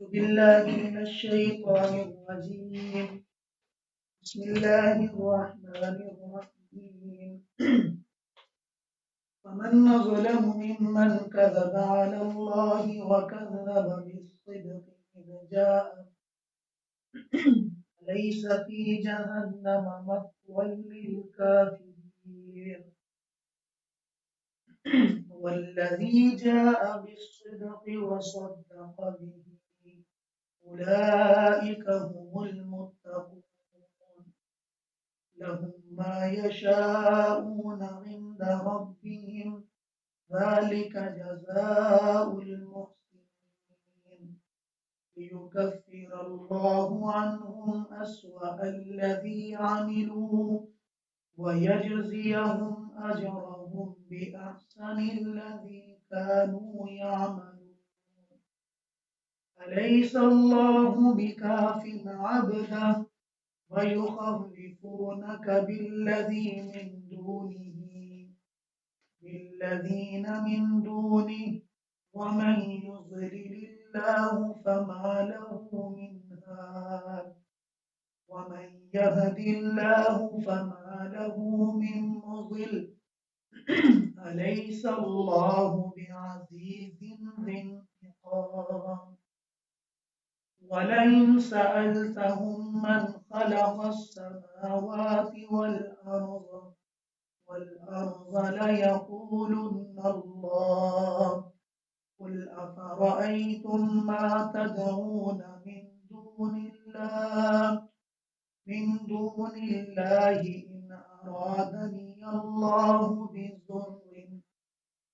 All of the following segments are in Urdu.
بالله من الشيطان الرجيم. بسم الله الرحمن الرحيم. ومن ظلم ممن كذب على الله وكذب بالصدق إذ جاء ليس في جهنم مثوى للكافرين والذي جاء بالصدق وصدق به أولئك هم المتقون لهم ما يشاءون عند ربهم ذلك جزاء المحسنين ليكفر الله عنهم أسوأ الذي عملوا ويجزيهم أجرهم بأحسن الذي كانوا يعملون أليس الله بكاف عبده ويخوفونك بالذين من دونه ومن يضلل الله فما له من هاد ومن يهد الله فما له من مضل أليس الله بعزيز ذي انتقام ولئن سألتهم من خلق السماوات والأرض ليقولن الله قل أفرأيتم ما تدعون من دون الله إن أرادني الله بضر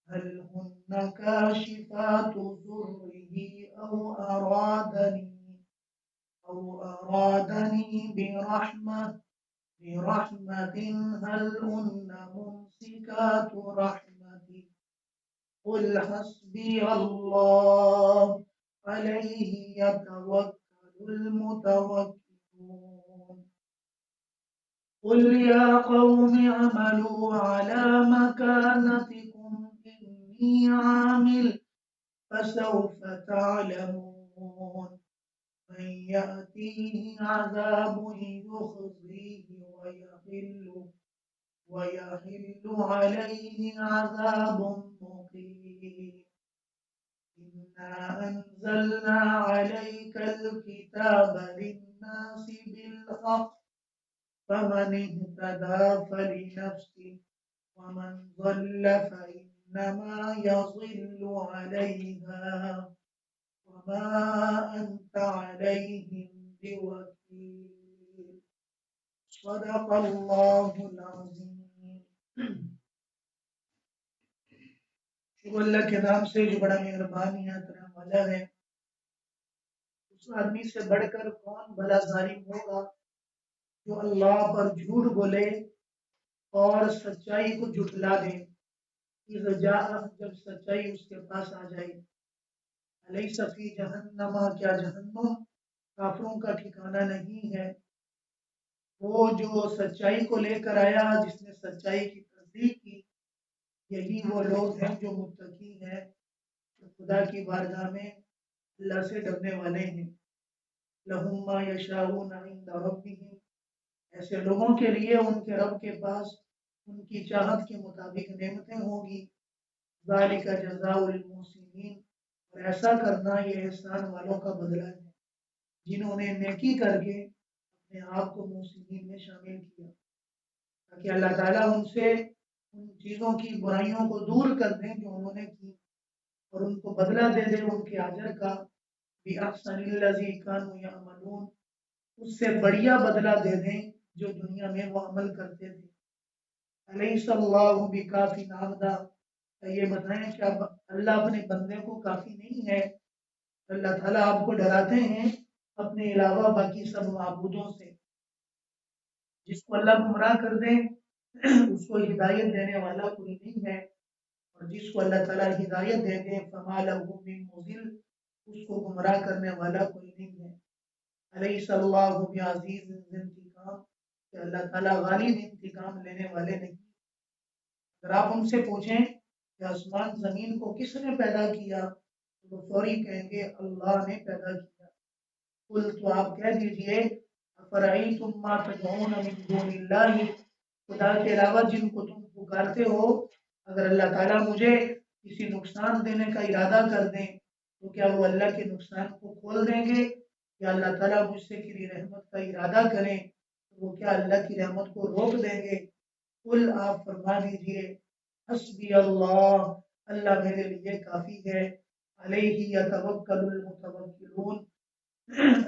هل هن كاشفات ضره أو أرادني برحمة هل هن ممسكات رحمتي قل حسبي الله عليه يتوكل المتوكلون قل يا قوم اعملوا على مكانتكم إني عامل فسوف تعلمون من يأتيه عذاب يخزيه ويحل عليه عذاب مقيم إنا أنزلنا عليك الكتاب للناس بالحق فمن اهتدى فلنفسه ومن ضل فإنما يضل عليها وما أنت عليهم بوكيل صدق الله العظيم. شکر اللہ کے نام سے جو بڑا مہربانی ہے کرم والا ہے. اس آدمی سے بڑھ کر کون بھلا ظالم ہوگا جو اللہ پر جھوٹ بولے اور سچائی کو جھٹلا دے. جب سچائی اس کے پاس آ جائے. الیس فی جہنم کیا جہنم کافروں کا ٹھکانہ نہیں ہے. وہ جو سچائی کو لے کر آیا جس نے سچائی کی تصدیق کی یہی وہ لوگ ہیں جو متقی ہیں جو خدا کی بارگاہ میں اللہ سے ڈرنے والے ہیں. لہم ما یشاؤون عند ربہم ایسے لوگوں کے لیے ان کے رب کے پاس ان کی چاہت کے مطابق نعمتیں ہوں گی. ذالک جزاء المحسنین اور ایسا کرنا یہ احسان والوں کا بدلہ ہے جنہوں نے نیکی کر کے اپنے آپ کو محسنین میں شامل کیا تاکہ اللہ تعالیٰ ان سے ان چیزوں کی برائیوں کو دور کر دیں جو انہوں نے کی اور ان کو بدلہ دے دے ان کے اجر کا بِأَحْسَنِ الَّذِي كَانُوا يَعْمَلُونَ اس سے بڑھیا بدلہ دے دیں جو دنیا میں وہ عمل کرتے تھے. أَلَيْسَ اللَّهُ بِكَافٍ عَبْدَهُ یہ بتائیں کہ اب اللہ اپنے بندے کو کافی نہیں ہے. اللہ تعالیٰ آپ کو ڈراتے ہیں اپنے علاوہ باقی سب معبودوں سے. جس کو اللہ گمراہ کر دے اس کو ہدایت دینے والا کوئی نہیں ہے اور جس کو اللہ تعالیٰ ہدایت دے دے فما لہ من مضل اس کو گمراہ کرنے والا کوئی نہیں ہے. الیس اللہ بعزیز ذی انتقام کہ اللہ تعالیٰ غالب انتقام لینے والے نہیں. اگر آپ ان سے پوچھیں کہ آسمان زمین کو کس نے پیدا کیا وہ فوری کہیں گے اللہ نے پیدا کیا۔ قل تو آپ کہہ دیجئے افرأیتم ما تدعون من دون اللہ، خدا کے علاوہ جن کو تم پکارتے ہو، اگر اللہ تعالیٰ مجھے کسی نقصان دینے کا ارادہ کر دیں تو کیا وہ اللہ کے نقصان کو کھول دیں گے؟ یا اللہ تعالیٰ مجھ سے کسی رحمت کا ارادہ کریں تو وہ کیا اللہ کی رحمت کو روک دیں گے؟ قل آپ فرما دیجئے حسبی اللہ، اللہ میرے لیے کافی ہے، علیہ یتوکل المتوکلون،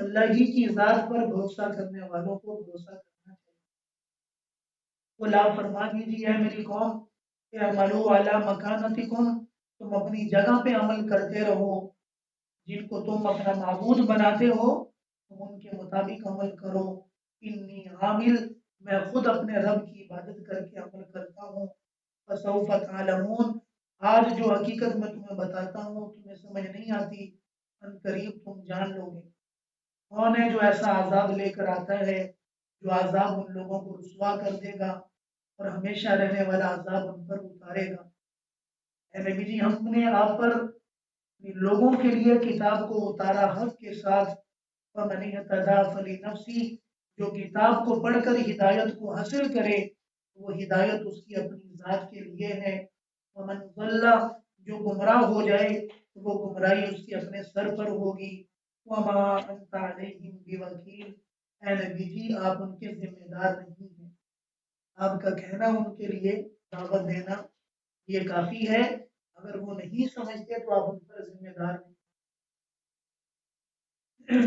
اللہ ہی کی ذات پر بھروسہ کرنے والوں کو بھروسہ کرنا چاہیے۔ قل آپ فرما دیجیے اے میری قوم کہ اعملوا علی مکانتکم، تم اپنی جگہ پہ عمل کرتے رہو، جن کو تم اپنا معبود بناتے ہو تم ان کے مطابق عمل کرو، انی عامل، میں خود اپنے رب کی عبادت کر کے عمل کرتا ہوں، فسوف تعلمون، آج جو حقیقت میں تمہیں بتاتا ہوں تمہیں سمجھ نہیں آتی، ان قریب تم جان لو گے۔ کون ہے جو ایسا عذاب لے کر آتا ہے جو عذاب ان لوگوں کو رسوا کر دے گا اور ہمیشہ رہنے والا عذاب ان پر اتارے گا؟ اے نبی جی، ہم نے آپ پر لوگوں کے لیے کتاب کو اتارا حق کے ساتھ، فَمَنِ اهْتَدَىٰ فَلِنَفْسِهِ، جو کتاب کو پڑھ کر ہدایت کو حاصل کرے وہ ہدایت اس کی اپنی ذات کے لیے ہے، وَمَنْ ضَلَّ، جو گمراہ ہو جائے تو وہ گمراہی اس کے اپنے سر پر ہوگی، وَمَا أَنْتَ عَلَيْهِمْ بِوَكِيلٍ، اے نبی جی آپ ان کے ذمہ دار نہیں ہیں، آپ کا کہنا ان کے لیے دعوت دینا یہ کافی ہے، اگر وہ نہیں سمجھتے تو آپ ان پر ذمہ دار نہیں۔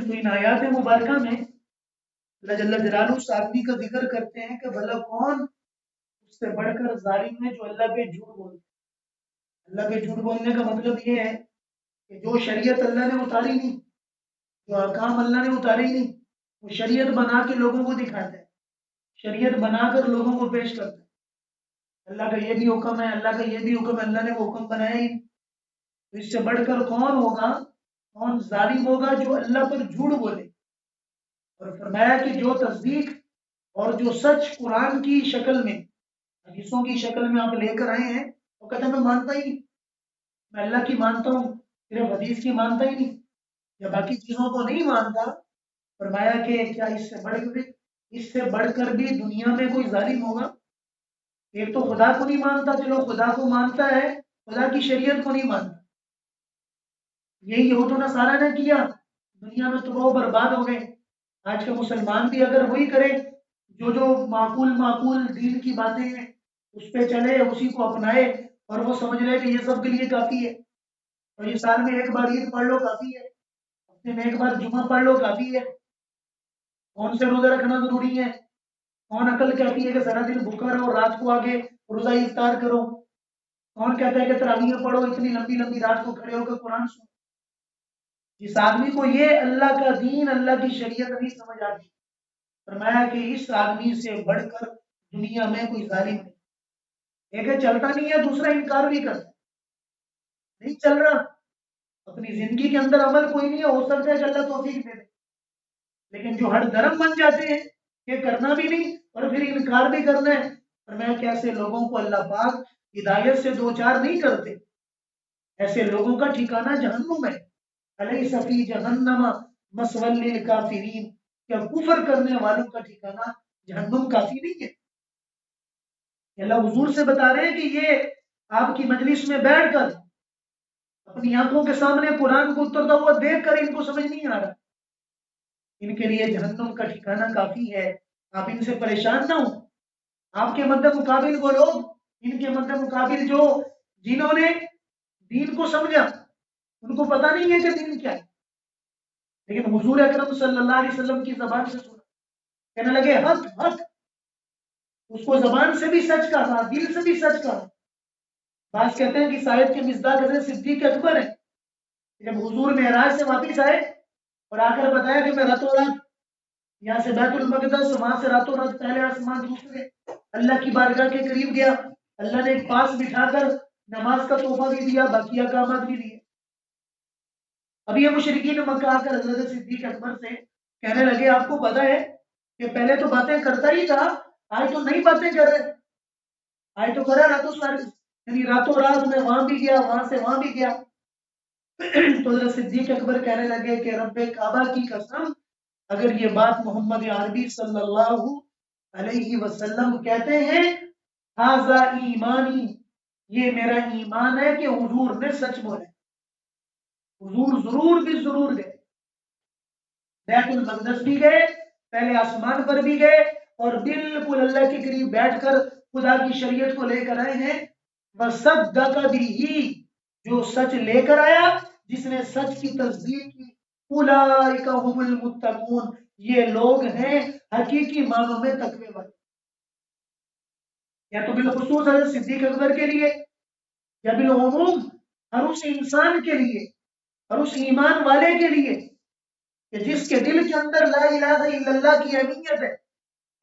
تو ان آیات مبارکہ میں اللہ جل جلالہ اس آدمی کا ذکر کرتے ہیں کہ بھلا کون اس سے بڑھ کر ظالم ہے جو اللہ پہ جھوٹ بولتے ہیں۔ اللہ پہ جھوٹ بولنے کا مطلب یہ ہے کہ جو شریعت اللہ نے اتاری نہیں، جو احکام اللہ نے اتارے نہیں، وہ شریعت بنا کے لوگوں کو دکھاتا ہے، شریعت بنا کر لوگوں کو پیش کرتا ہے۔ اللہ کا یہ بھی حکم ہے، اللہ کا یہ بھی حکم ہے، اللہ نے وہ حکم بنایا ہی نہیں۔ تو اس سے بڑھ کر کون ہوگا، کون ظالم ہوگا جو اللہ پر جھوٹ بولے؟ اور فرمایا کہ جو تصدیق اور جو سچ قرآن کی شکل میں، حدیثوں کی شکل میں آپ لے کر آئے ہیں، وہ کہتے ہیں میں مانتا ہی نہیں، میں اللہ کی مانتا ہوں صرف حدیث کی مانتا ہی نہیں، یا باقی چیزوں کو نہیں مانتا۔ فرمایا کہ کیا اس سے بڑھ کر بھی دنیا میں کوئی ظالم ہوگا؟ ایک تو خدا کو نہیں مانتا، چلو خدا کو مانتا ہے، خدا کی شریعت کو نہیں مانتا، یہی یہود و نصارہ نے کیا، دنیا میں تو وہ برباد ہو گئے۔ آج کا مسلمان بھی اگر وہی کرے، جو معقول دین کی باتیں ہیں اس پہ چلے، اسی کو اپنائے اور وہ سمجھ رہے کہ یہ سب کے لیے کافی ہے، اور یہ سال میں ایک بار عید پڑھ لو کافی ہے، ہفتے میں ایک بار جمعہ پڑھ لو کافی ہے، کون سے روزے رکھنا ضروری ہے؟ کون عقل کہتی ہے کہ سارا دن بھوکا رہو، رات کو آگے روزہ افطار کرو؟ کون کہتا ہے کہ تراویح پڑھو، اتنی لمبی لمبی رات کو کھڑے ہو کر قرآن سنو؟ جس آدمی کو یہ اللہ کا دین، اللہ کی شریعت نہیں سمجھ آتی، فرمایا کہ اس آدمی سے بڑھ کر دنیا میں کوئی ظالم نہیں۔ ایک ہے چلتا نہیں ہے، دوسرا انکار بھی کرتا ہے، نہیں چل رہا، اپنی زندگی کے اندر عمل کوئی نہیں ہے، ہو سکتا ہے کہ اللہ توفیق دے دے، لیکن جو ہر درم بن جاتے ہیں کہ کرنا بھی نہیں اور پھر انکار بھی کرنا ہے، فرمایا کہ ایسے لوگوں کو اللہ پاک ہدایت سے دو چار نہیں کرتے، ایسے لوگوں کا ٹھکانہ جہنم ہے۔ الیس فی جہنم مثوی للکافرین، کیا کفر کرنے والوں کا ٹھکانہ جہنم کافی نہیں ہے؟ اللہ حضور سے بتا رہے ہیں کہ یہ آپ کی مجلس میں بیٹھ کر اپنی آنکھوں کے سامنے قرآن کو اترتا ہوا دیکھ کر ان کو سمجھ نہیں آ رہا، ان کے لیے جہنم کا ٹھکانہ کافی ہے، آپ ان سے پریشان نہ ہوں۔ آپ کے مد مقابل وہ لوگ، ان کے مد مقابل جنہوں نے دین کو سمجھا، ان کو پتہ نہیں ہے کہ دین کیا ہے، لیکن حضور اکرم صلی اللہ علیہ وسلم کی زبان سے سنا، کہنے لگے حق حق، اس کو زبان سے بھی سچ کہا، دل سے بھی سچ کہا۔ بعض کہتے ہیں کہ شاید کے مصداق حضرت صدیق اکبر ہے، جب حضور معراج سے واپس آئے اور آ کر بتایا کہ میں راتوں رات یہاں سے بیت المقدس، وہاں سے راتوں رات پہلے آسمان دوسرے اللہ کی بارگاہ کے قریب گیا، اللہ نے ایک پاس بٹھا کر نماز کا تحفہ بھی دیا، باقی احکامات بھی دیے۔ اب یہ مشرکین مکہ آ کر حضرت صدیق اکبر سے کہنے لگے آپ کو پتہ ہے کہ پہلے تو باتیں کرتا ہی تھا، آج تو نئی باتیں کر رہے، آج تو کرا راتوں رات میں وہاں بھی گیا، وہاں سے وہاں بھی گیا۔ تو حضرت صدیق اکبر کہنے لگے کہ رب کعبہ کی قسم، اگر یہ بات محمد عربی صلی اللہ علیہ وسلم کہتے ہیں ھذا ایمانی، یہ میرا ایمان ہے کہ حضور نے سچ بولے، حضور ضرور بھی ضرور گئے، بیت المقدس بھی گئے، پہلے آسمان پر بھی گئے، اور بالکل اللہ کے قریب بیٹھ کر خدا کی شریعت کو لے کر آئے ہیں۔ وصدق بھی، جو سچ لے کر آیا، جس نے سچ کی تصدیق کی، اولئک هم المتقون، یہ لوگ ہیں حقیقی معنوں میں تقوی والے۔ یا تو بالخصوص حضرت صدیق اکبر کے لیے، یا بالعموم ہر اس انسان کے لیے، ہر اس ایمان والے کے لیے کہ جس کے دل کے اندر لا الہ الا اللہ کی اہمیت ہے،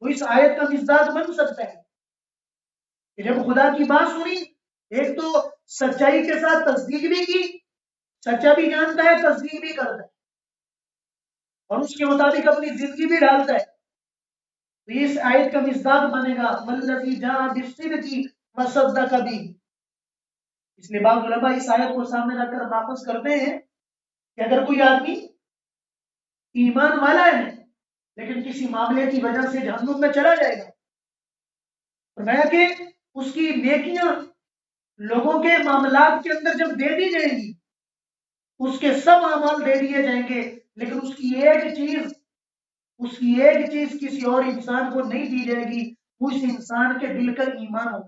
وہ اس آیت کا مزداد بن سکتا ہے کہ جب خدا کی بات سنی، ایک تو سچائی کے ساتھ تصدیق بھی کی، سچا بھی جانتا ہے، تصدیق بھی کرتا ہے، اور اس کے مطابق اپنی زندگی بھی ڈالتا ہے، تو اس آیت کا مزداد بنے گا والذی جاء بالصدق وصدق به۔ اس لیے بعض علماء اس آیت کو سامنے رکھ کر واپس کرتے ہیں کہ اگر کوئی آدمی ایمان والا ہے لیکن کسی معاملے کی وجہ سے جہنم میں چلا جائے گا، فرمایا کہ اس کی نیکیاں لوگوں کے معاملات کے اندر جب دے دی جائیں گی، اس کے سب اعمال دے دیے جائیں گے، لیکن اس کی ایک چیز کسی اور انسان کو نہیں دی جائے گی، اس انسان کے دل کا ایمان ہو،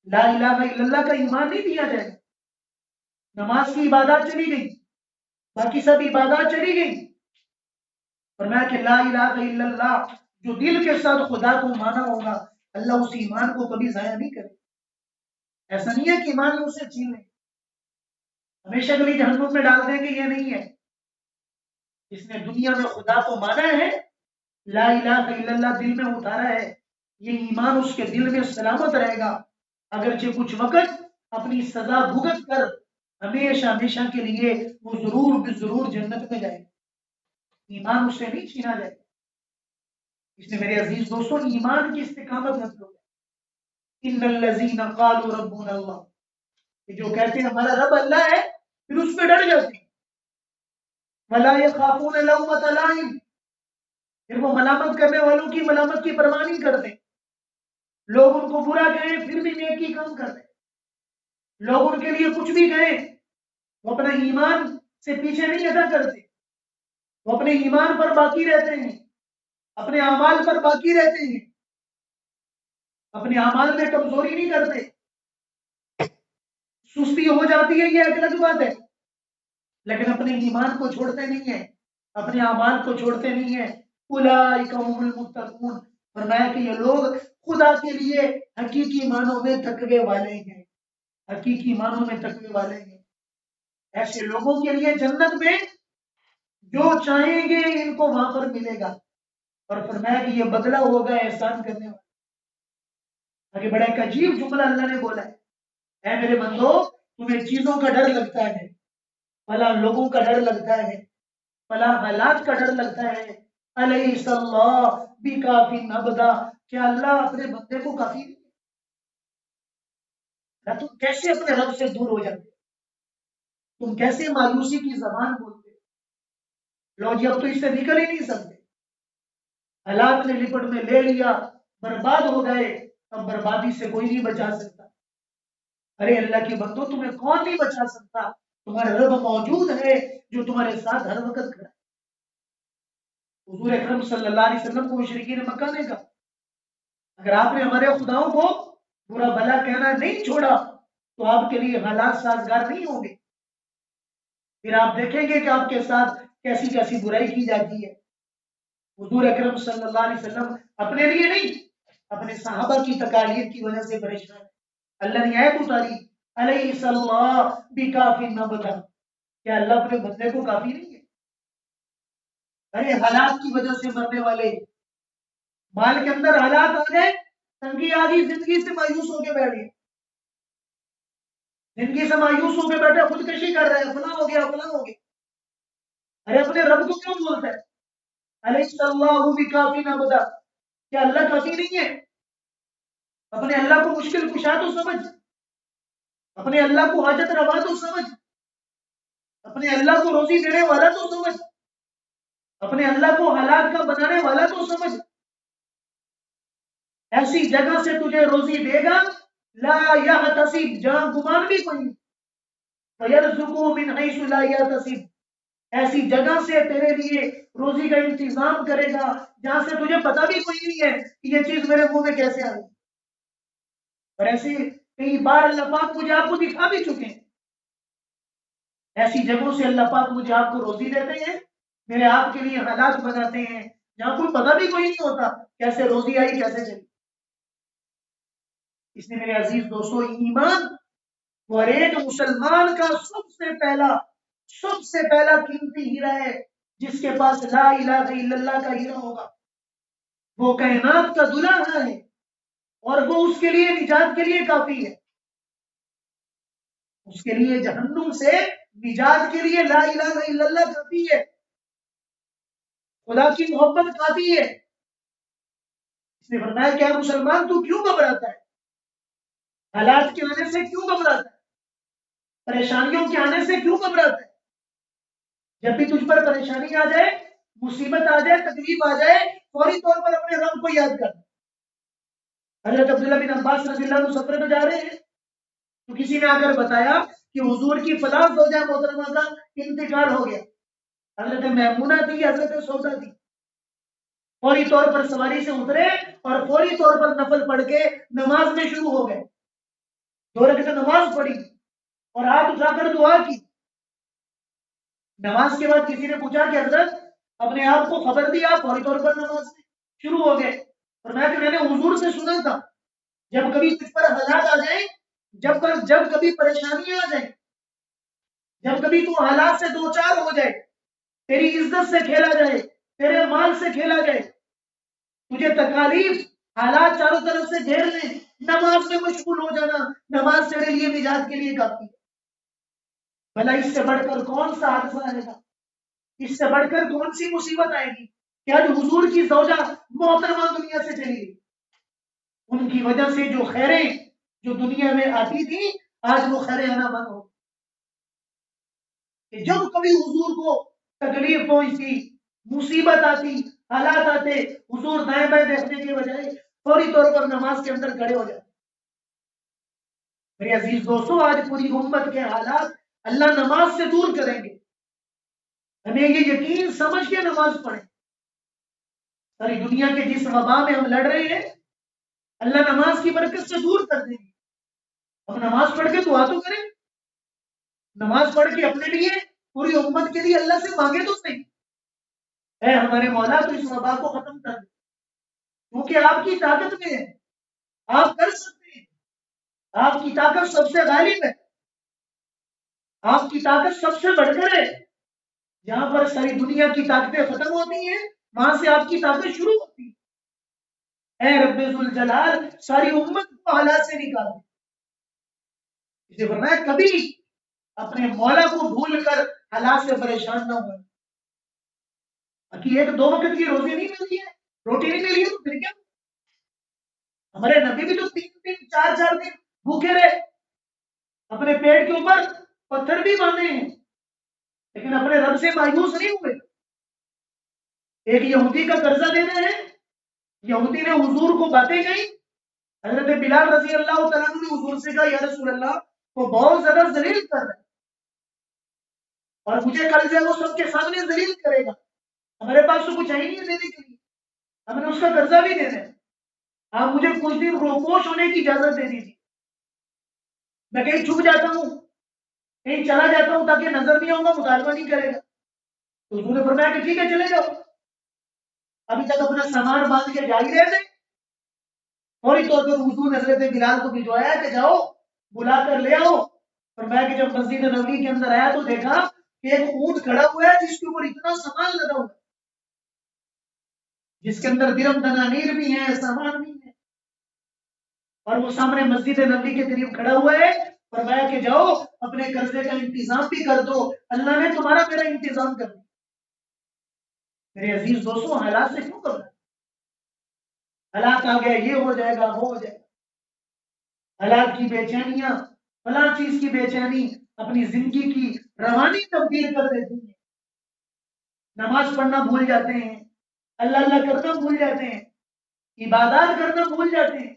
لا الہ الا اللہ کا ایمان نہیں دیا جائے گا۔ نماز کی عبادات چلی گئی، باقی سب عبادات چلی گئی، فرمایا کہ لا الہ الا اللہ جو دل کے ساتھ خدا کو مانا ہوگا، اللہ اس ایمان کو کبھی ضائع نہیں کرے۔ ایسا نہیں ہے کہ ایمان اسے چھین لیں، ہمیشہ کے لیے جہنم میں ڈال دیں گے، یہ نہیں ہے۔ جس نے دنیا میں خدا کو مانا ہے، لا الہ الا اللہ دل میں اتارا ہے، یہ ایمان اس کے دل میں سلامت رہے گا، اگرچہ کچھ وقت اپنی سزا بھگت کر ہمیشہ ہمیشہ کے لیے وہ ضرور جنت میں جائے گا، ایمان اس سے نہیں چھینا جائے گا۔ اس نے میرے عزیز دوستوں ایمان کی استقامت مطلب ہے ان الذین قالوا ربنا اللہ، کہ جو کہتے ہیں ہمارا رب اللہ ہے، پھر اس پہ ڈر جاتے ہیں، ولا یخافون لومۃ لائم، پھر وہ ملامت کرنے والوں کی ملامت کی پرواہ نہیں کرتے، لوگ ان کو برا کہیں پھر بھی نیکی کم کرتے، لوگ ان کے لیے کچھ بھی کہیں وہ اپنا ایمان سے پیچھے نہیں ہٹا کرتے، وہ اپنے ایمان پر باقی رہتے ہیں، اپنے اعمال پر باقی رہتے ہیں، اپنے اعمال میں کمزوری نہیں کرتے، سستی ہو جاتی ہے یہ ایک الگ بات ہے، لیکن اپنے ایمان کو چھوڑتے نہیں ہیں، اپنے اعمال کو چھوڑتے نہیں ہیں۔ اولئک هم المتقون، فرمایا کہ یہ لوگ خدا کے لیے حقیقی معنوں میں تقوی والے ہیں، حقیقی معنوں میں تقوی والے ہیں۔ ایسے لوگوں کے لیے جنت میں جو چاہیں گے ان کو وہاں پر ملے گا، اور فرمایا کہ یہ بدلہ ہوگا احسان کرنے والا۔ آگے بڑا ایک عجیب جملہ اللہ نے بولا ہے، اے میرے بندو تمہیں چیزوں کا ڈر لگتا ہے، فلاں لوگوں کا ڈر لگتا ہے، فلاں حالات کا ڈر لگتا ہے، الیس اللہ بکاف عبدا، کیا اللہ اپنے بندے کو کافی نہیں ہے؟ تم کیسے اپنے رب سے دور ہو جاتے، تم کیسے مایوسی کی زبان بولتے، لو جی اب تو اس سے نکل ہی نہیں سکتے، حالات نے لپٹ میں لے لیا، برباد ہو گئے، اب بربادی سے کوئی نہیں بچا سکتا۔ ارے اللہ کی بندو تمہیں کون نہیں بچا سکتا، تمہارا رب موجود ہے جو تمہارے ساتھ ہر وقت کھڑا ہے۔ حضور اکرم صلی اللہ علیہ وسلم کو مشرکین مکہ نے کہا اگر آپ نے ہمارے خداؤں کو برا بھلا کہنا نہیں چھوڑا تو آپ کے لیے حالات سازگار نہیں ہوں گے، پھر آپ دیکھیں گے کہ آپ کے ساتھ کیسی کیسی برائی کی جاتی ہے۔ حضور اکرم صلی اللہ علیہ وسلم اپنے لیے نہیں، اپنے صحابہ کی تکالیف کی وجہ سے پریشان، اللہ نے آیت اتاری الیس اللہ بکاف عبدا، کیا اللہ اپنے بندے کو کافی نہیں ہے؟ ارے حالات کی وجہ سے مرنے والے، مال کے اندر حالات آ گئے، تنگی آ گئی، زندگی سے مایوس ہو کے بیٹھ گئے، زندگی سے مایوس ہو کے بیٹھے خودکشی کر رہے ہیں، فلاں ہو گیا فلاں ہو گیا، ارے اپنے رب کو کیوں بولتا ہے الیس اللہ بکاف عبدا، کیا اللہ کافی نہیں ہے؟ اپنے اللہ کو مشکل کشا تو سمجھ، اپنے اللہ کو حاجت روا تو سمجھ، اپنے اللہ کو روزی دینے والا تو سمجھ، اپنے اللہ کو حالات کا بنانے والا تو سمجھ. ایسی جگہ سے تجھے روزی دے گا لا یحتسب، جہاں گمان بھی کوئی نہیں. فَيَرْزُقُهُ مِنْ حَيْثُ لَا يَحْتَسِبُ، ایسی جگہ سے تیرے لیے روزی کا انتظام کرے گا جہاں سے تجھے پتا بھی کوئی نہیں ہے کہ یہ چیز میرے منہ میں کیسے آئی. اور ایسے کئی بار اللہ پاک مجھے آپ کو دکھا بھی چکے ہیں. ایسی جگہوں سے اللہ پاک مجھے آپ کو روزی دیتے ہیں، میرے آپ کے لیے حالات بناتے ہیں جہاں کوئی پتا بھی کوئی نہیں ہوتا کیسے روزی آئی کیسے چلی. اس لیے میرے عزیز دوستو، ایمان اور ایک مسلمان کا سب سے پہلا قیمتی ہیرا ہے. جس کے پاس لا الہ الا اللہ کا ہیرا ہوگا وہ کائنات کا دلہا ہے، اور وہ اس کے لیے نجات کے لیے کافی ہے. اس کے لیے جہنم سے نجات کے لیے لا الہ الا اللہ کافی ہے، خدا کی محبت کافی ہے. اس نے فرمایا کیا مسلمان تو کیوں گھبراتا ہے، حالات کے آنے سے کیوں گھبراتا ہے، پریشانیوں کے آنے سے کیوں گھبراتا ہے. جب بھی تجھ پر پریشانی آ جائے، مصیبت آ جائے، تکلیف آ جائے، فوری طور پر اپنے رب کو یاد کر. حضرت عبداللہ بن عباس رضی اللہ عنہ سفر میں جا رہے ہیں تو کسی نے آ کر بتایا کہ حضور کی فلاں زوجہ محترمہ کا انتقال ہو گیا. حضرت میمونہ تھی، حضرت سودا تھی. فوری طور پر سواری سے اترے اور فوری طور پر نفل پڑھ کے نماز میں شروع ہو گئے. 2 رکعت نماز پڑھی اور ہاتھ اٹھا کر دعا کی. نماز کے بعد کسی نے پوچھا کہ حضرت اپنے آپ کو خبر دی، آپ فوری طور پر نماز میں شروع ہو گئے. اور میں نے حضور سے سنا تھا جب کبھی تجھ پر حالات آ جائیں، جب کبھی پریشانیاں آ جائیں، جب کبھی تو حالات سے دو چار ہو جائے، تیری عزت سے کھیلا جائے، تیرے مال سے کھیلا جائے، تجھے تکالیف حالات چاروں طرف سے گھیر لیں، نماز میں مشغول ہو جانا. نماز تیرے لیے نجات کے لیے کافی ہے. بھلا اس سے بڑھ کر کون سا حادثہ آئے گا، اس سے بڑھ کر کون سی مصیبت آئے گی کہ آج حضور کی زوجہ محترمہ دنیا سے چلی گئی. ان کی وجہ سے جو خیریں جو دنیا میں آتی تھی آج وہ خیریں آنا بند ہو. کہ جب کبھی حضور کو تکلیف پہنچتی، مصیبت آتی، حالات آتے، حضور دائیں بائیں دیکھنے کے بجائے فوری طور پر نماز کے اندر کھڑے ہو جاتے. میرے عزیز دوستو، آج پوری امت کے حالات اللہ نماز سے دور کریں گے. ہمیں یہ یقین سمجھ کے نماز پڑھیں. ساری دنیا کے جس وبا میں ہم لڑ رہے ہیں اللہ نماز کی برکت سے دور کر دیں گے. ہم نماز پڑھ کے دعا تو کریں، نماز پڑھ کے اپنے لیے پوری امت کے لیے اللہ سے مانگے تو صحیح، اے ہمارے مولا تو اس وبا کو ختم کر دے، کیونکہ آپ کی طاقت میں ہے، آپ کر سکتے ہیں. آپ کی طاقت سب سے غالب ہے، آپ کی طاقت سب سے بڑھ کر ہے. جہاں پر ساری دنیا کی طاقتیں ختم ہوتی ہیں وہاں سے آپ کی طاقت شروع ہوتی ہے. اے رب ذوالجلال ساری امت کو حالات سے نکال دے. اسے فرمایا کبھی اپنے مولا کو بھول کر حالات سے پریشان نہ ہو. باقی ایک 2 وقت کی روزی نہیں ملتی ہے، روٹی نہیں ملی ہے تو پھر کیا. ہمارے نبی بھی تو 3 4 دن بھوکے رہے، اپنے پیٹ کے اوپر پتھر بھی باندھے ہیں لیکن اپنے رب سے مایوس نہیں ہوئے. ایک یہودی کا قرضہ دینا ہے، یہودی نے حضور کو باتیں کہی. حضرت بلال رضی اللہ تعالیٰ عنہ نے حضور سے کہا یا رسول اللہ وہ بہت زیادہ ذلیل کر رہا ہے اور مجھے کل جو ہے وہ سب کے سامنے ذلیل کرے گا، ہمارے پاس تو کچھ ہے ہی نہیں دینے کے لیے، ہم نے اس کا قرضہ بھی دینا ہے، آپ مجھے کچھ دن روپوش ہونے کی اجازت دے دیجیے، میں کہیں چھپ جاتا ہوں، کہیں چلا جاتا ہوں تاکہ نظر نہیں آؤں گا، مطالبہ نہیں کرے گا. تو حضور نے فرمایا کہ ٹھیک ہے چلے جاؤ. ابھی تک اپنا سامان باندھ کے جا ہی رہے تھے، فوری طور پر حضور نے حضرت بلال کو بھجوایا کہ جاؤ بلا کر لے آؤ. فرمایا کہ جب مسجد نبوی کے اندر آیا تو دیکھا کہ ایک اونٹ کھڑا ہوا ہے جس کے اوپر اتنا سامان لگا ہوا ہے، جس کے اندر درم دنانیر بھی ہیں، سامان بھی ہے، اور وہ سامنے مسجد نبوی کے قریب کھڑا ہوا ہے. فرمایا کہ جاؤ اپنے قرضے کا انتظام بھی کر دو، اللہ نے تمہارا میرا انتظام کر دیا. میرے عزیز دوستوں حالات سے کیوں کرنا، حالات آ گیا یہ ہو جائے گا وہ ہو جائے گا، حالات کی بے چینیاں، فلاں چیز کی بے چینی، اپنی زندگی کی روانی تبدیل کر دیتی ہیں. نماز پڑھنا بھول جاتے ہیں، اللہ اللہ کرنا بھول جاتے ہیں، عبادات کرنا بھول جاتے ہیں.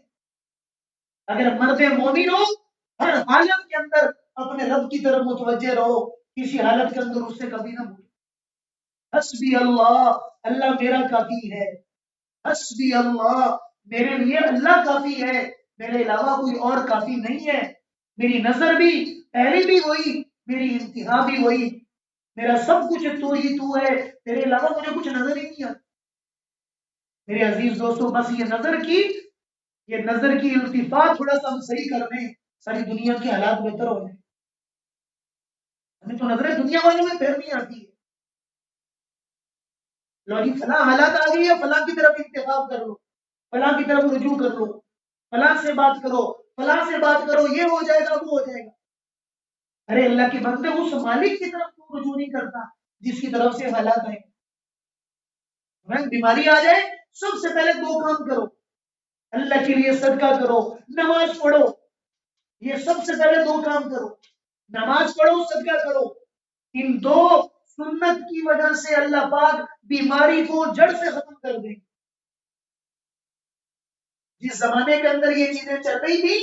اگر مرد مومن ہو ہر حالت کے اندر اپنے رب کی طرف متوجہ رہو، کسی حالت کے اندر اس سے کبھی نہ بھولو. حسبی اللہ، اللہ میرا کافی ہے. حسبی اللہ، میرے لیے اللہ کافی ہے، میرے علاوہ کوئی اور کافی نہیں ہے. میری نظر بھی پہلی بھی وہی، میری انتہا بھی وہی. میرا سب کچھ تو ہی تو ہے، تیرے علاوہ مجھے کچھ نظر ہی نہیں آتا. میرے عزیز دوستوں، بس یہ نظر کی التفات تھوڑا سا ہم صحیح کر دیں، ساری دنیا کے حالات بہتر ہو جائیں. ہمیں تو نظریں دنیا والوں میں پھیرنی آتی ہے. لو جی فلاں حالات آ گئی ہے، فلاں کی طرف انتخاب کر لو، فلاں کی طرف رجوع کر لو، فلاں سے بات کرو، فلاں سے بات کرو، یہ ہو جائے گا وہ ہو جائے گا. ارے اللہ کے بندے، اس مالک کی طرف تو رجوع نہیں کرتا جس کی طرف سے حالات آئے. بیماری آ جائے، سب سے پہلے دو کام کرو. اللہ کے لیے صدقہ کرو، نماز پڑھو. یہ سب سے پہلے دو کام کرو، نماز پڑھو، صدقہ کرو. ان دو سنت کی وجہ سے اللہ پاک بیماری کو جڑ سے ختم کر دیں. جس زمانے کے اندر یہ چیزیں چل رہی تھی،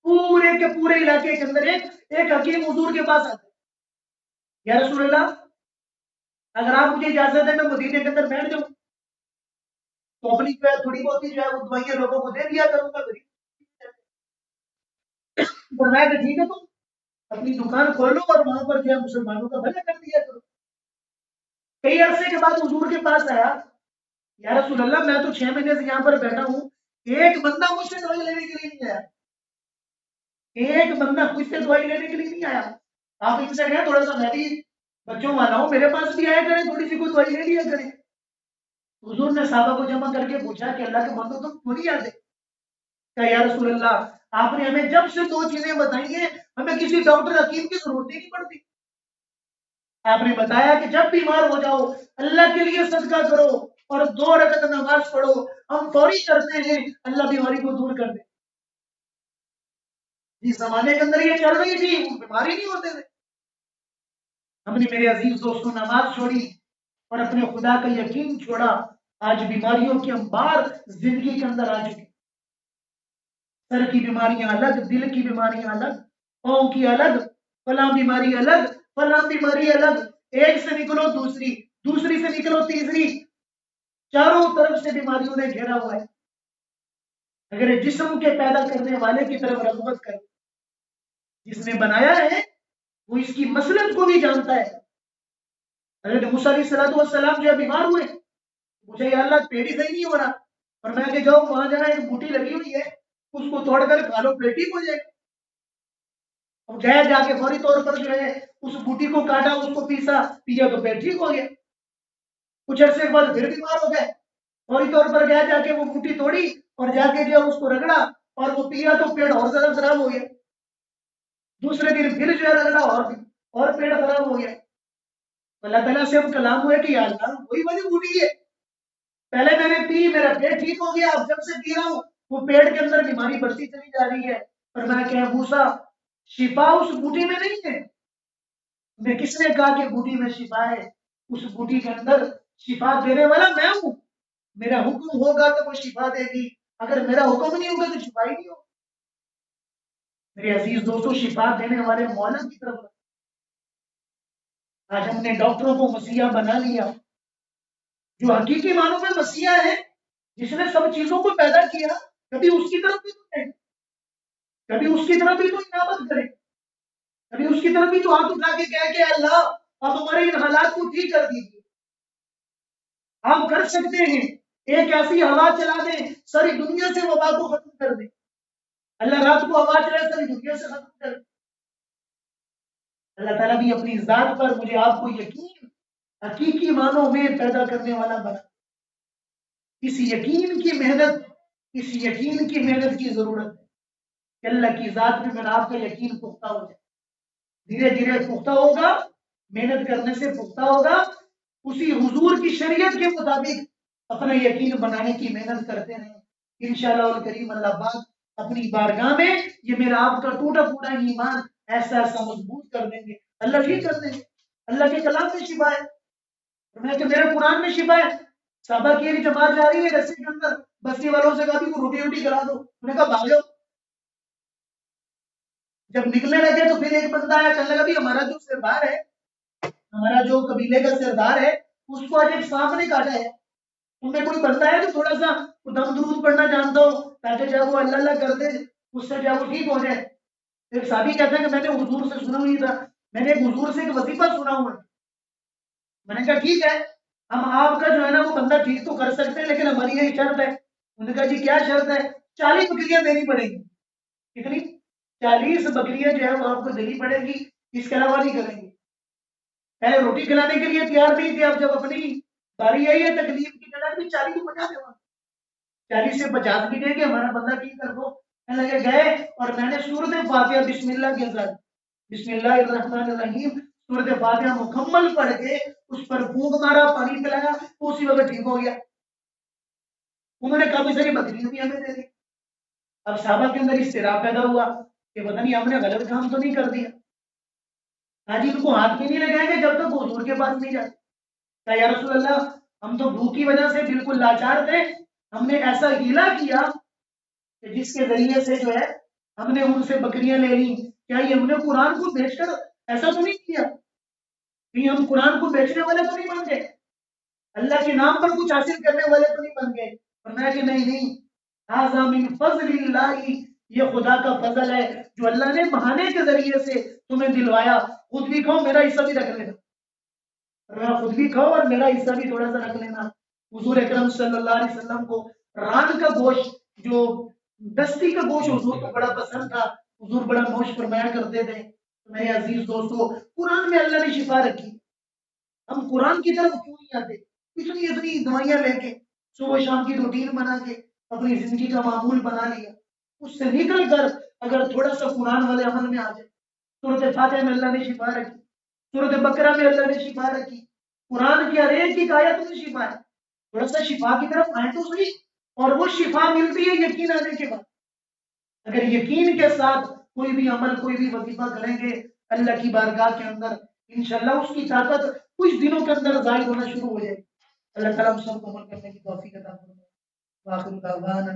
پورے کے پورے علاقے کے اندر ایک حکیم حضور کے پاس آتے، یا رسول اللہ اگر آپ مجھے اجازت دیں میں مدینے کے اندر بیٹھ جاؤں تو اپنی جو ہے تھوڑی بہت جو ہے وہ دوائیاں لوگوں کو دے دیا کروں گا. فرمایا کہ ٹھیک ہے، تم اپنی دکان کھولو اور وہاں پر جو ہے مسلمانوں کا بھلا کر دیا کرو. کئی عرصے کے بعد حضور کے پاس آیا، یا رسول اللہ میں تو 6 مہینے سے یہاں پر بیٹھا ہوں، ایک بندہ مجھ سے دوائی لینے کے لیے نہیں آیا، ایک بندہ مجھ سے دوائی لینے کے لیے نہیں آیا. آپ ان سے کہیں تھوڑا سا میں بھی بچوں والا ہوں، میرے پاس بھی آیا کریں، تھوڑی سی کوئی دوائی لے لیا کریں. حضور نے صحابہ کو جمع کر کے پوچھا کہ اللہ کے بندو تم کیوں نہیں آتے؟ کہ یا رسول اللہ آپ نے ہمیں جب سے دو چیزیں بتائی ہیں ہمیں کسی ڈاکٹر حکیم کی ضرورت ہی نہیں پڑتی. آپ نے بتایا کہ جب بیمار ہو جاؤ اللہ کے لیے صدقہ کرو اور 2 رکعت نماز پڑھو، ہم فوری کرتے ہیں اللہ بیماری کو دور کر دے. جس زمانے کے اندر یہ چل رہی تھی وہ بیماری نہیں ہوتے تھے. ہم نے میرے عزیز دوستوں نماز چھوڑی اور اپنے خدا کا یقین چھوڑا. آج بیماریوں کے انبار زندگی کے اندر آ چکے. سر کی بیماریاں الگ، دل کی بیماریاں الگ، پاؤں کی الگ، فلاں بیماری الگ، فلاں بیماری الگ. ایک سے نکلو دوسری، دوسری سے نکلو تیسری، چاروں طرف سے بیماریوں نے گھیرا ہوا ہے. اگر جسم کے پیدا کرنے والے کی طرف رغبت کرے، جس نے بنایا ہے وہ اس کی مسلط کو بھی جانتا ہے. حضرت موسیٰ علیہ السلام جو بیمار ہوئے، مجھے یا اللہ پیٹ ہی صحیح نہیں ہو رہا، اور میں کہ جاؤ وہاں جہاں ایک بوٹی لگی ہوئی ہے اس کو توڑ کر کھا لو، پیٹ ٹھیک ہو جائے گا. اور گئے جا کے فوری طور پر جو ہے اس بوٹی کو کاٹا، اس کو پیسا، پیا تو پیٹ ٹھیک ہو گیا. کچھ عرصے کے بعد پھر بیمار ہو گئے، فوری طور پر گئے جا کے وہ بوٹی توڑی اور جا کے جو اس کو رگڑا اور وہ پیا تو پیٹ اور زیادہ خراب ہو گیا. دوسرے دن پھر جو ہے رگڑا اور پیٹ خراب ہو گیا. اللہ تعالیٰ سے ہم کلام ہوئے کہ یا اللہ وہی والی بوٹی ہے، پہلے میں نے پی میرا پیٹ ٹھیک ہو گیا، اب جب سے پی رہا ہوں وہ پیٹ کے اندر بیماری بڑھتی چلی جا رہی ہے. اور میں کہ موسیٰ شفا اس بوٹی میں نہیں ہے. میں کس نے کہا کہ بوٹی میں شفا ہے؟ اس بوٹی کے اندر شفا دینے والا میں ہوں. میرا حکم ہوگا تو وہ شفا دے گی، اگر میرا حکم نہیں ہوگا تو شفا ہی نہیں ہوگا. میرے عزیز دوستوں شفا دینے والے مولا کی طرف آج ہم نے ڈاکٹروں کو مسیحا بنا لیا. جو حقیقی معنوں میں مسیحا ہے، جس نے سب چیزوں کو پیدا کیا، کبھی اس کی طرف بھی تو نہیں، کبھی اس کی طرف بھی تو عنابت کرے، کبھی اس کی طرف بھی تو ہاتھ اٹھا کے کہے کہ اللہ آپ ہمارے ان حالات کو ٹھیک کر دیجیے. آپ کر سکتے ہیں، ایک ایسی ہوا چلا دیں ساری دنیا سے وبا کو ختم کر دیں. اللہ رات کو ہوا چلائے ساری دنیا سے ختم کر دیں. اللہ تعالیٰ بھی اپنی ذات پر مجھے آپ کو یقین حقیقی معنوں میں پیدا کرنے والا بنا. اس یقین کی محنت، اس یقین کی محنت کی ضرورت ہے کہ اللہ کی ذات پہ میرا آپ کا یقین پختہ ہو جائے. دھیرے دھیرے پختہ ہوگا، محنت کرنے سے پختہ ہوگا. اسی حضور کی شریعت کے مطابق اپنا یقین بنانے کی محنت کرتے رہیں. انشاءاللہ الکریم اللہ پاک اپنی بارگاہ میں یہ میرا آپ کا ٹوٹا پھوٹا ایمان ایسا ایسا مضبوط کر دیں گے. اللہ ٹھیک کر دیں گے. اللہ کے کلام میں شفا ہے. فرمایا کہ میرے قرآن میں شفا ہے. صحابہ کی ایک جماعت جا رہی ہے رسی کے اندر, بستی والوں سے کہا کہ وہ روٹی روٹی کھلا دو. انہوں نے کہا بھاگو. جب نکلنے لگے تو پھر ایک بندہ آیا, کہنے لگا بھی ہمارا جو سردار ہے, ہمارا جو قبیلے کا سردار ہے, اس کو آج ایک سانپ نے کاٹا ہے. تم میں کوئی بندہ ہے جو تھوڑا سا دم درود پڑھنا جانتا ہو تاکہ جب وہ اللہ اللہ کر دے اس سے جب وہ ٹھیک ہو جائے. ایک صحابی کہتے ہیں کہ میں نے حضور سے سنا ہوئی تھا, میں نے ایک حضور سے ایک وظیفہ سنا ہوا ہے. میں نے کہا ٹھیک ہے, ہم آپ کا جو ہے نا وہ بندہ ٹھیک تو کر سکتے ہیں لیکن ہماری یہی شرط ہے. انہوں نے کہا جی کیا شرط ہے؟ 40 بکریاں دینی پڑیں گی. کتنی؟ 40 بکریاں جو ہے وہ آپ کو دینی پڑے گی, اس کے علاوہ نہیں کریں گے. پہلے روٹی کھلانے کے لیے تیار نہیں تھے, اب جب اپنی باری آئی ہے تکلیف کی, کہنا بھی 40 کو 50 دے, 40 سے 50 بھی دے کے ہمارا بندہ ٹھیک کر دو. کہنے لگے گئے اور میں نے سورت فاتحہ بسم اللہ کے ساتھ بسم اللہ الرحمن الرحیم سورت فاتحہ مکمل پڑھ کے اس پر پھونک مارا, پانی پلایا, اسی وقت ٹھیک ہو گیا. انہوں نے کافی ساری بکریاں بھی ہمیں دے دی. اب صحابہ کے اندر اضطراب پیدا ہوا کہ پتہ نہیں ہم نے غلط کام تو نہیں کر دیا. ہاں جی, ان کو ہاتھ بھی نہیں لگائیں گے جب تک وہ حضور کے پاس نہیں جاتے. کہا یا رسول اللہ, ہم تو بھوک کی وجہ سے بالکل لاچار تھے, ہم نے ایسا ہیلا کیا کہ جس کے ذریعے سے جو ہے ہم نے ان سے بکریاں لے لی. کیا یہ ہم نے قرآن کو بیچ کر ایسا تو نہیں کیا؟ کہیں ہم قرآن کو بیچنے والے تو نہیں بن گئے, اللہ کے نام پر کچھ حاصل کرنے والے تو نہیں بن گئے؟ فرمایا کہ نہیں, ھذا من فضل اللہ, یہ خدا کا فضل ہے جو اللہ نے بہانے کے ذریعے سے تمہیں دلوایا. خود بھی کھاؤ, میرا حصہ بھی رکھ لینا. خود بھی کھاؤ اور میرا حصہ بھی تھوڑا سا رکھ لینا. حضور اکرم صلی اللہ علیہ وسلم کو ران کا گوشت, جو دستی کا گوشت حضور کو بڑا پسند تھا, حضور بڑا نوش فرمایا کرتے تھے. میرے عزیز دوستو, قرآن میں اللہ نے شفا رکھی, ہم قرآن کی طرف کیوں نہیں آتے؟ اتنی دوائیاں لے کے صبح شام کی روٹین بنا کے اپنی زندگی کا معمول بنا لیا. اس سے نکل کر اگر تھوڑا سا قرآن والے عمل میں آ جائے. سورۃ فاتحہ میں اللہ نے شفا رکھی, سورۃ بقرہ میں اللہ نے شفا رکھی, قرآن کی ہر ایک آیت میں شفا ہے. تھوڑا سا شفا کی طرف آئے تو صحیح. اور وہ شفا ملتی ہے یقین آنے کے بعد. اگر یقین کے ساتھ کوئی بھی عمل, کوئی بھی وظیفہ کریں گے اللہ کی بارگاہ کے اندر, انشاءاللہ اس کی طاقت کچھ دنوں کے اندر ظاہر ہونا شروع ہو جائے. اللہ تعالیٰ ہم سب کو عمل کرنے کی توفیق عطا فرمائے. وآخر دعوانا